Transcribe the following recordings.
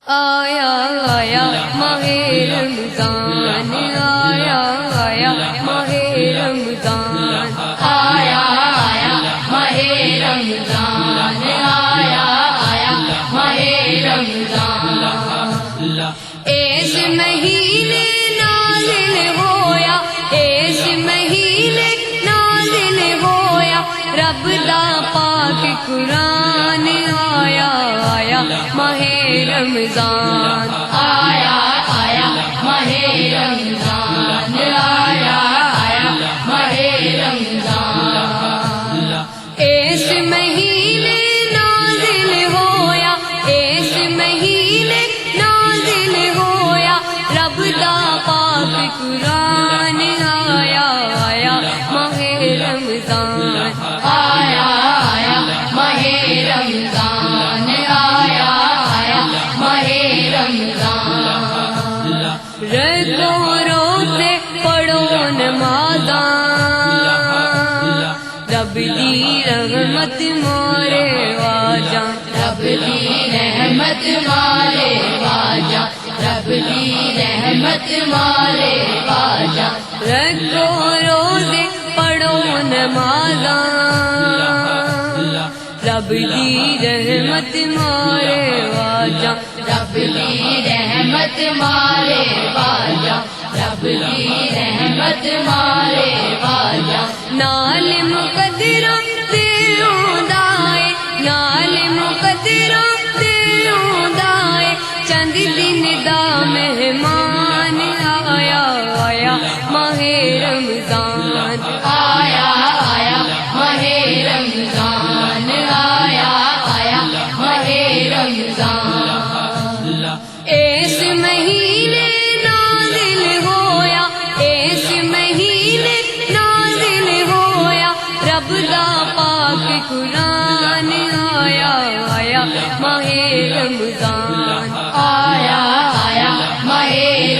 آیا آیا ماہ رمضان، آیا آیا ماہ رمضان، آیا آیا ماہ رمضان، آیا آیا ماہ رمضان۔ اس مہینے نازل ہویا، اس مہینے نازل ہویا رب دا پاک قرآن، آیا آیا ماہ رمضان، آیا آیا ماہ رمضان، آیا آیا ماہ رمضان۔ اس مہینے نازل ہویا، اس مہینے نازل ہویا رب دا پاک قرآن، آیا آیا ماہ رمضان، آیا آیا ماہ رمضان، آیا آیا ماہ رمضان۔ رکھو روزے پڑھو نمازاں، رب دی رحمت مارے واجاں، رب دی رحمت مارے واجا، رب دی رحمت مارے واجا۔ رکھو روزے پڑھو نمازاں، رب دی رحمت مارے واجاں، رب دی رحمت مارے واجا، رب دی رحمت مارے واجا۔ نال مقدراں تے اوندا اے، نال مقدراں تے اوندا اے، چند دن دا مہمان، آیا آیا ماہ رمضان، آیا آیا ماہ رمضان، آیا آیا ماہ رمضان۔ اس مہینے نازل ہویا، اس مہینے نازل ہویا رب دا پاک قرآن، آیا آیا ماہ رمضان، آیا آیا ماہ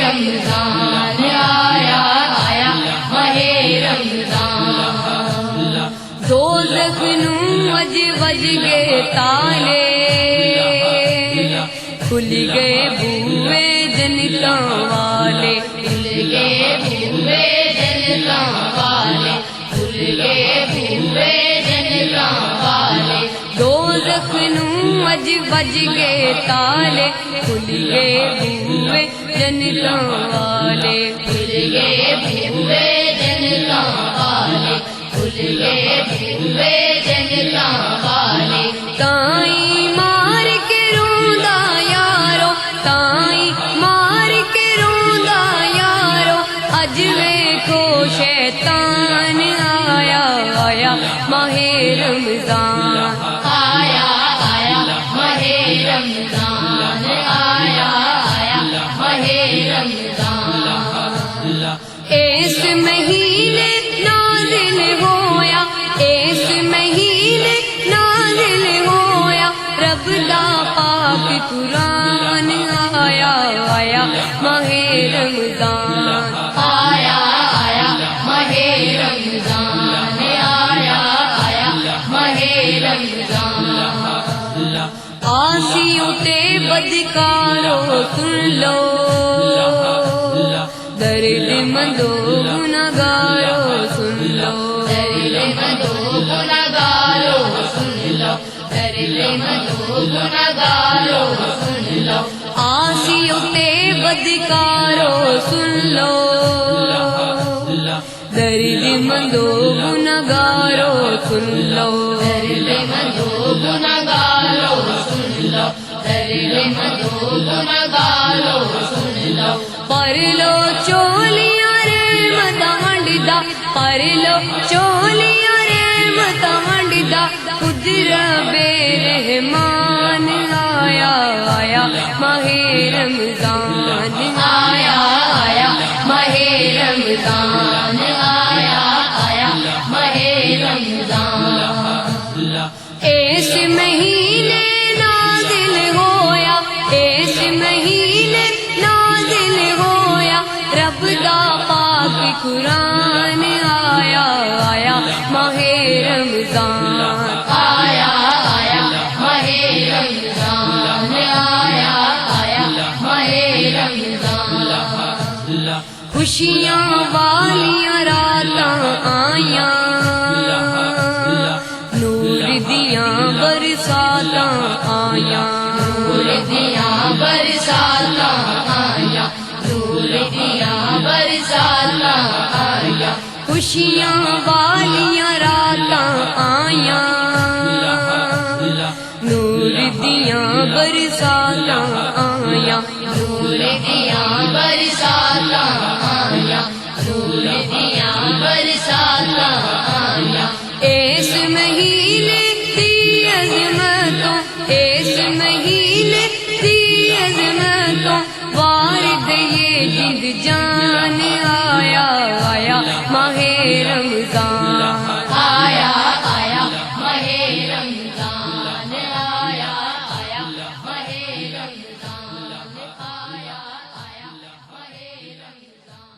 رمضان، آیا آیا ماہ رمضان۔ دوزخ نوں وج وج کے تالے، کھل گئے بوئے جنتاں والے، کھل گئے بوئے جنتاں والے، کھل گئے بوئے جنتاں والے۔ دوزخ نوں وج وج کے تالے، کھل گئے بوئے جنتاں والے، کھل گئے بوئے جنتاں والے، کھل گئے بوئے جنتاں والے۔ تائیں مار کے روندا یارو، تائیں مار کے روندا یارو، اج ویکھو شیطان، آیا آیا ماہ رمضان، آیا آیا ماہ رمضان، آیا آیا ماہ رمضان۔ اس مہینے نازل ہویا، اس مہینے نازل ہویا رب دا پاک قرآن، آیا آیا ماہ رمضان، آیا آیا ماہ رمضان، آیا آیا ماہ رمضان۔ آسیوں تے بدکارو سن لو، درد مندو گناہگارو سن لو، درد مندو گناہگارو سن لو، درد مندو گناہگارو سن لو۔ آسیوں تے بدکارو سن لو، درد مندو گناہگارو سن لو، درد مندو گناہگارو سن لو، درد مندو گناہگارو سن لو۔ پر لو چولیاں رحمتاں ونڈدا، پر لو چولیاں رحمتاں ونڈدا، خود رب رحمان، آیا آیا ماہ رمضان، آیا آیا ماہ رمضان، آیا آیا ماہ رمضان۔ اس مہینے نازل ہویا، اس مہینے نازل ہویا رب دا پاک قرآن، آیا آیا ماہ رمضان، آیا آیا ماہ رمضان، آیا آیا آیا نور دیاں برساتاں آیا نور دیاں برساتاں آیا خوشیاں والیاں راتاں آیا نور دیاں برساتاں